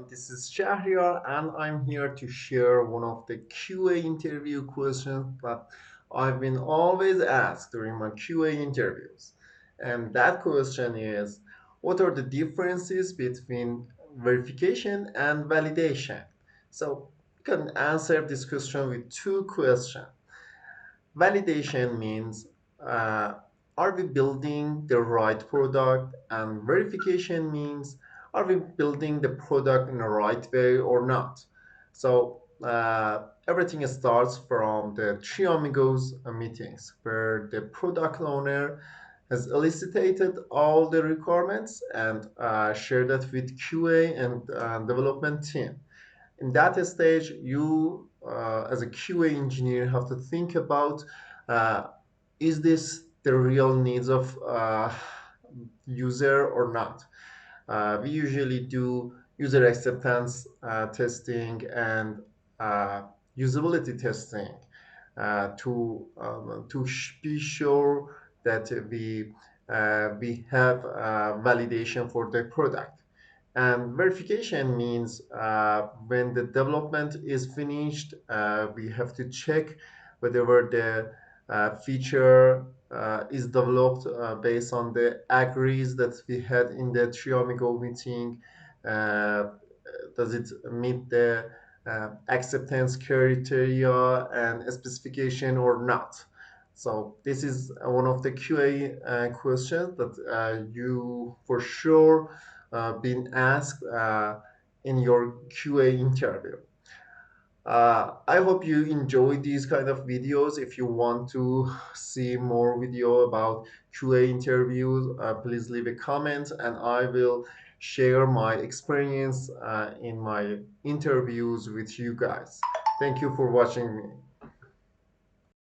This is Shahriar, and I'm here to share one of the QA interview questions that I've been always asked during my QA interviews. And that question is, what are the differences between verification and validation? So you can answer this question with two questions. Validation means uh, are we building the right product? And verification means are we building the product in the right way or not? So everything starts from the Three Amigos meetings where the product owner has elicited all the requirements and shared that with QA and development team. In that stage, you as a QA engineer have to think about uh, is this the real needs of user or not. We usually do user acceptance testing and uh, usability testing to be sure that we have validation for the product. And verification means when the development is finished, we have to check whether the feature is developed based on the agrees that we had in the Triamigo meeting. Uh, does it meet the acceptance criteria and specification or not? So this is one of the QA questions that you for sure been asked in your QA interview. I hope you enjoy these kind of videos. If you want to see more video about QA interviews, please leave a comment and I will share my experience in my interviews with you guys. Thank you for watching me.